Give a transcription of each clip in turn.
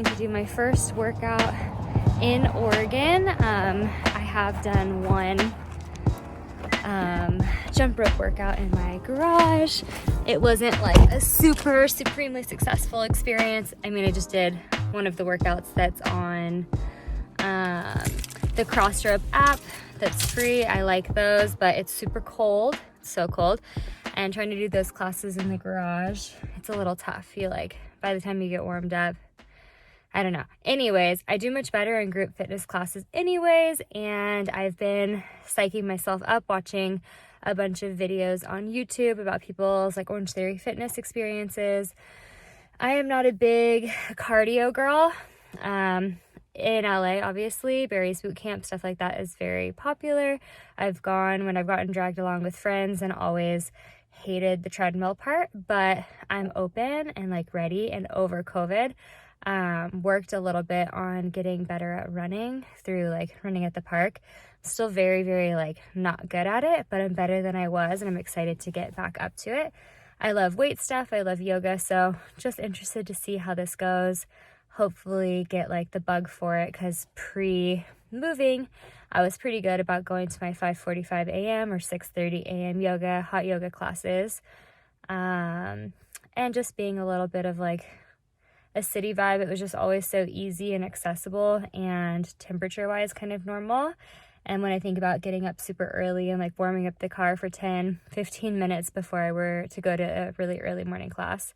having to do my first workout in Oregon. I have done one jump rope workout in my garage. It wasn't like a supremely successful experience. I mean, I just did one of the workouts that's on the CrossRope app that's free. I like those, but it's super cold, so cold. And trying to do those classes in the garage, it's a little tough. You like, by the time you get warmed up, I don't know. Anyways, I do much better in group fitness classes anyways, and I've been psyching myself up watching a bunch of videos on YouTube about people's like Orange Theory fitness experiences. I am not a big cardio girl. In LA, obviously, Barry's Boot Camp, stuff like that is very popular. I've gone when I've gotten dragged along with friends and always hated the treadmill part, but I'm open and like ready. And over COVID, worked a little bit on getting better at running through like running at the park. Still very like not good at it, but I'm better than I was, and I'm excited to get back up to it. I love weight stuff. I love yoga, so just interested to see how this goes. Hopefully get like the bug for it, because pre-moving I was pretty good about going to my 5:45 a.m. or 6:30 a.m. yoga, hot yoga classes, and just being a little bit of like a city vibe. It was just always so easy and accessible and temperature wise kind of normal. And when I think about getting up super early and like warming up the car for 10-15 minutes before I were to go to a really early morning class,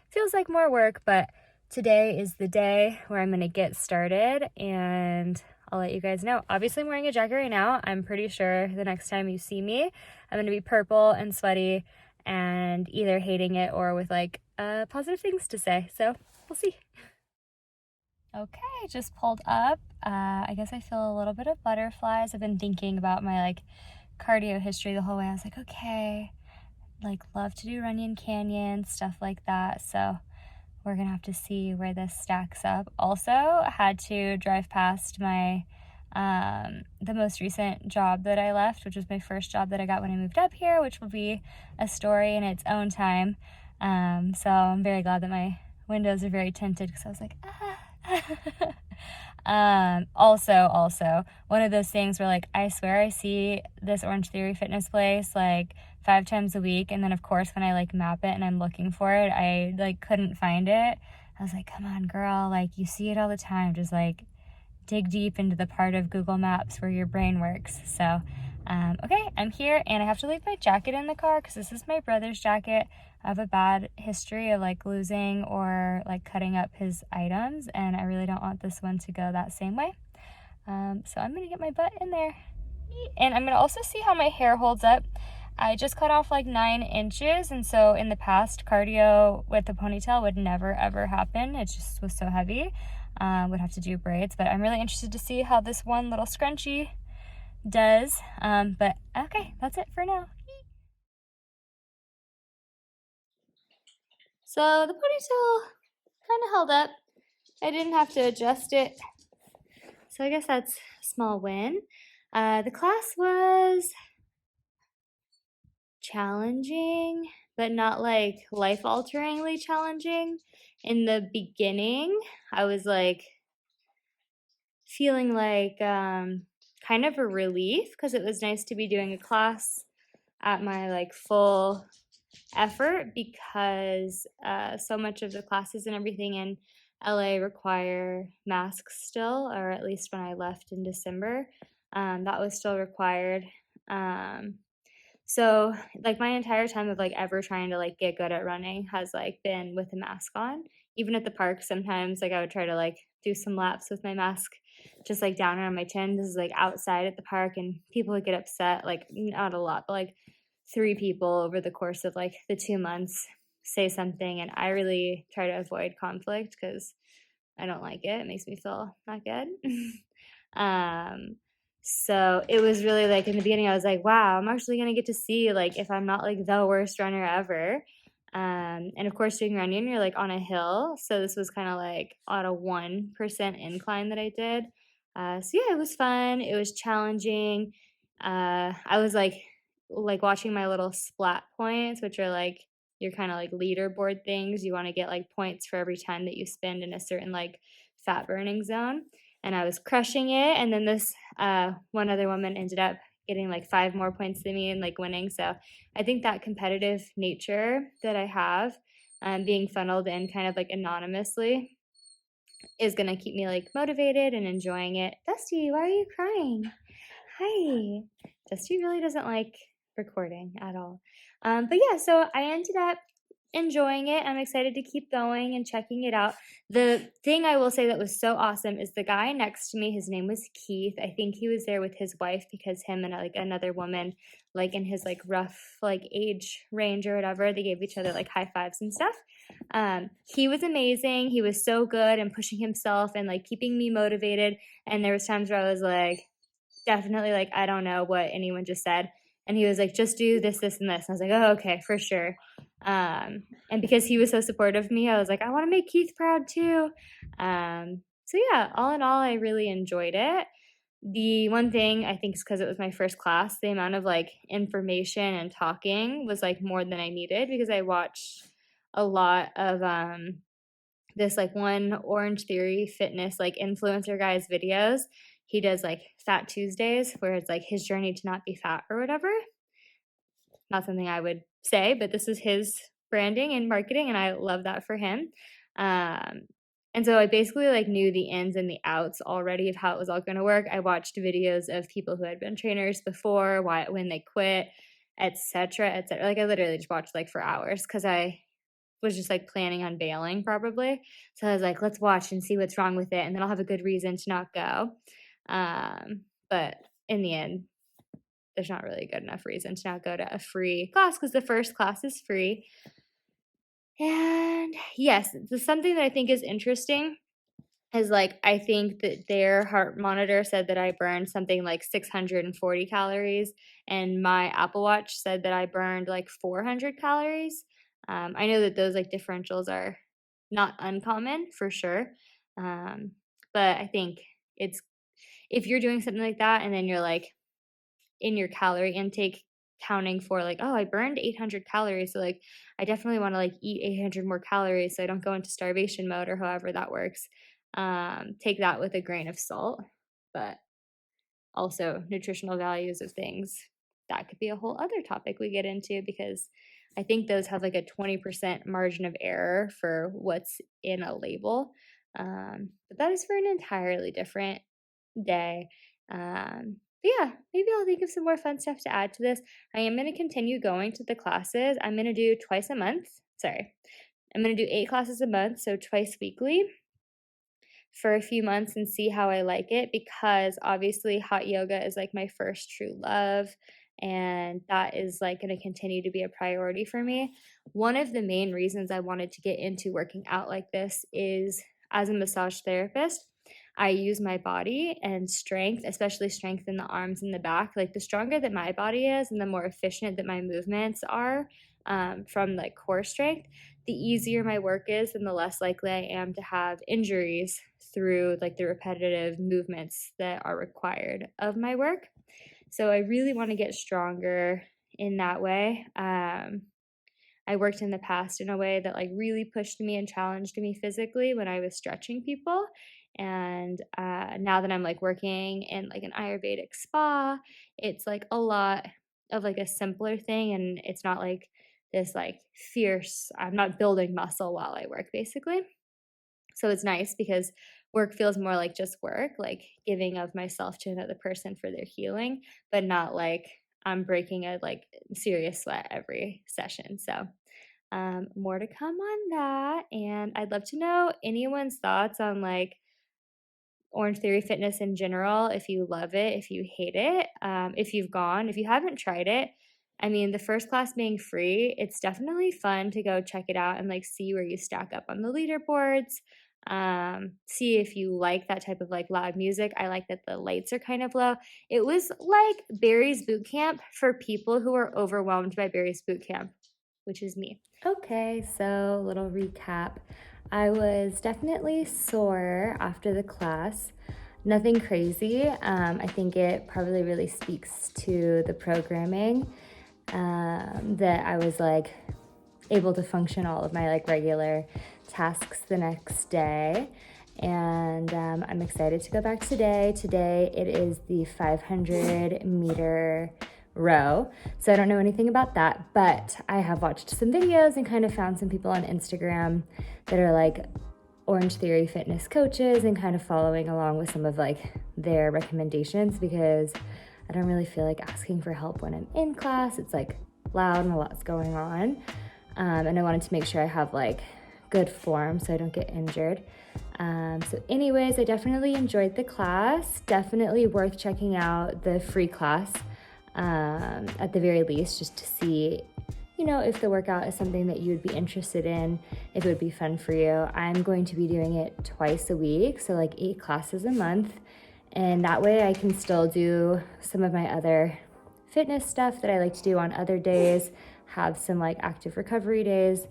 feels like more work. But today is the day where I'm going to get started, and I'll let you guys know. Obviously, I'm wearing a jacket right now. I'm pretty sure the next time you see me, I'm going to be purple and sweaty and either hating it or with like positive things to say. So we'll see. Okay, just pulled up. I guess I feel a little bit of butterflies. I've been thinking about my like cardio history the whole way. I was like, okay, like love to do Runyon Canyon, stuff like that. So we're gonna have to see where this stacks up. Also had to drive past my the most recent job that I left, which was my first job that I got when I moved up here, which will be a story in its own time. So I'm very glad that my windows are very tinted, because I was like, also one of those things where like I swear I see this Orange Theory fitness place like 5 times a week, and then of course when I like map it and I'm looking for it, I like couldn't find it. I was like, come on girl, like you see it all the time, just like dig deep into the part of Google Maps where your brain works. So okay, I'm here, and I have to leave my jacket in the car because this is my brother's jacket. I have a bad history of like losing or like cutting up his items, and I really don't want this one to go that same way. So I'm gonna get my butt in there, and I'm gonna also see how my hair holds up. I just cut off like 9 inches, and so in the past, cardio with a ponytail would never ever happen. It just was so heavy. Would have to do braids, but I'm really interested to see how this one little scrunchie does. But okay, that's it for now. So the ponytail kind of held up. I didn't have to adjust it, so I guess that's a small win. The class was challenging, but not like life-alteringly challenging. In the beginning, I was like feeling like kind of a relief, because it was nice to be doing a class at my like full effort, because so much of the classes and everything in LA require masks still, or at least when I left in December, that was still required. So like my entire time of like ever trying to like get good at running has like been with a mask on. Even at the park, sometimes like I would try to like do some laps with my mask just like down around my chin. This is like outside at the park, and people would get upset, like not a lot, but like 3 people over the course of like the 2 months say something, and I really try to avoid conflict because I don't like it. It makes me feel not good. So it was really like in the beginning, I was like, wow, I'm actually gonna get to see like if I'm not like the worst runner ever. And of course, doing running, you're like on a hill, so this was kind of like on a 1% incline that I did. So yeah, it was fun. It was challenging. I was like watching my little splat points, which are like your kind of like leaderboard things. You want to get like points for every time that you spend in a certain like fat burning zone, and I was crushing it. And then this one other woman ended up getting like 5 more points than me and like winning. So I think that competitive nature that I have, being funneled in kind of like anonymously, is gonna keep me like motivated and enjoying it. Dusty, why are you crying? Hi. Dusty really doesn't like recording at all. But yeah, so I ended up enjoying it. I'm excited to keep going and checking it out. The thing I will say that was so awesome is the guy next to me, his name was Keith. I think he was there with his wife because him and like another woman, like in his like rough like age range or whatever, they gave each other like high fives and stuff. He was amazing. He was so good and pushing himself and like keeping me motivated. And there was times where I was like, definitely like, I don't know what anyone just said. And he was like, just do this, this, and this. And I was like, oh, okay, for sure. And because he was so supportive of me, I was like, I want to make Keith proud too. So yeah, all in all, I really enjoyed it. The one thing I think is because it was my first class, the amount of like information and talking was like more than I needed because I watched a lot of this like one Orange Theory fitness like influencer guy's videos. He does like Fat Tuesdays where it's like his journey to not be fat or whatever. Not something I would say, but this is his branding and marketing, and I love that for him. And so I basically like knew the ins and the outs already of how it was all going to work. I watched videos of people who had been trainers before, why when they quit, etc., etc. Like I literally just watched like for hours because I was just like planning on bailing probably. So I was like, let's watch and see what's wrong with it, and then I'll have a good reason to not go. But in the end, there's not really a good enough reason to not go to a free class because the first class is free. And yes, something that I think is interesting is like, I think that their heart monitor said that I burned something like 640 calories, and my Apple Watch said that I burned like 400 calories. I know that those like differentials are not uncommon for sure. But I think it's, if you're doing something like that and then you're like in your calorie intake counting for like, oh, I burned 800 calories, so like I definitely want to like eat 800 more calories so I don't go into starvation mode or however that works. Take that with a grain of salt, but also nutritional values of things, that could be a whole other topic we get into because I think those have like a 20% margin of error for what's in a label. But that is for an entirely different day. But yeah, maybe I'll think of some more fun stuff to add to this. I am going to continue going to the classes. I'm going to do twice a month. Sorry. I'm going to do 8 classes a month, so twice weekly for a few months and see how I like it, because obviously hot yoga is like my first true love, and that is like going to continue to be a priority for me. One of the main reasons I wanted to get into working out like this is as a massage therapist, I use my body and strength, especially strength in the arms and the back. Like the stronger that my body is and the more efficient that my movements are, from like core strength, the easier my work is and the less likely I am to have injuries through like the repetitive movements that are required of my work. So I really want to get stronger in that way. I worked in the past in a way that like really pushed me and challenged me physically when I was stretching people. And now that I'm like working in like an Ayurvedic spa, it's like a lot of like a simpler thing, and it's not like this like fierce, I'm not building muscle while I work basically. So it's nice because work feels more like just work, like giving of myself to another person for their healing, but not like I'm breaking a like serious sweat every session. So more to come on that. And I'd love to know anyone's thoughts on like Orange Theory Fitness in general, if you love it, if you hate it, if you've gone, if you haven't tried it. I mean, the first class being free, it's definitely fun to go check it out and like see where you stack up on the leaderboards. See if you like that type of like loud music. I like that the lights are kind of low. It was like Barry's boot camp for people who are overwhelmed by Barry's boot camp, which is me. Okay, so little recap. I was definitely sore after the class. Nothing crazy. I think it probably really speaks to the programming, that I was like able to function all of my like regular tasks the next day. and I'm excited to go back today. Today it is the 500-meter row. So I don't know anything about that, but I have watched some videos and kind of found some people on Instagram that are like Orange Theory fitness coaches and kind of following along with some of like their recommendations, because I don't really feel like asking for help when I'm in class. It's like loud and a lot's going on. And I wanted to make sure I have like good form so I don't get injured. So anyways, I definitely enjoyed the class. Definitely worth checking out the free class at the very least, just to see, you know, if the workout is something that you would be interested in, if it would be fun for you. I'm going to be doing it twice a week, so like 8 classes a month. And that way I can still do some of my other fitness stuff that I like to do on other days, have some like active recovery days.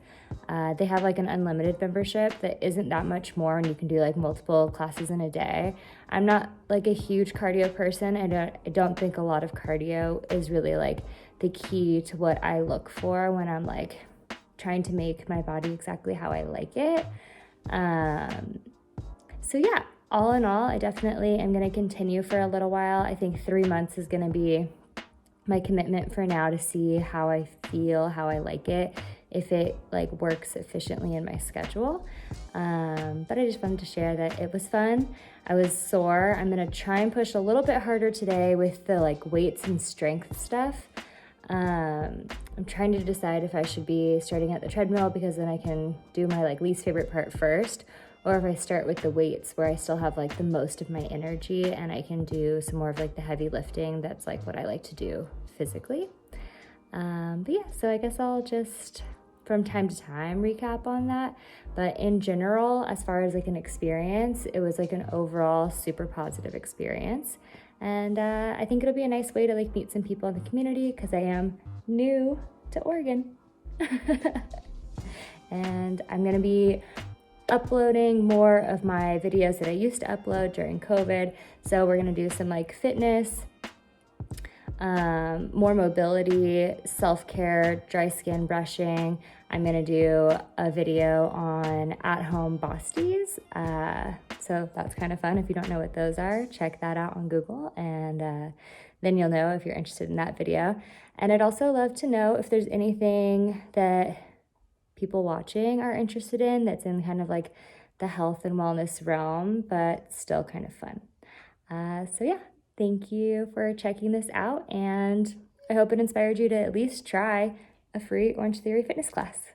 They have like an unlimited membership that isn't that much more, and you can do like multiple classes in a day. I'm not like a huge cardio person. I don't think a lot of cardio is really like the key to what I look for when I'm like trying to make my body exactly how I like it. So yeah, all in all, I definitely am going to continue for a little while. I think 3 months is going to be my commitment for now, to see how I feel, how I like it, if it like works efficiently in my schedule. But I just wanted to share that it was fun. I was sore. I'm gonna try and push a little bit harder today with the like weights and strength stuff. I'm trying to decide if I should be starting at the treadmill, because then I can do my like least favorite part first, or if I start with the weights where I still have like the most of my energy and I can do some more of like the heavy lifting. That's like what I like to do physically. But yeah, so I guess I'll just from time to time recap on that. But in general, as far as like an experience, it was like an overall super positive experience. And I think it'll be a nice way to like meet some people in the community, because I am new to Oregon. And I'm gonna be uploading more of my videos that I used to upload during COVID. So we're gonna do some like fitness, more mobility, self-care, dry skin brushing. I'm gonna do a video on at-home Bosties. So that's kind of fun. If you don't know what those are, check that out on Google, and then you'll know if you're interested in that video. And I'd also love to know if there's anything that people watching are interested in that's in kind of like the health and wellness realm, but still kind of fun. So yeah, thank you for checking this out, and I hope it inspired you to at least try a free Orange Theory fitness class.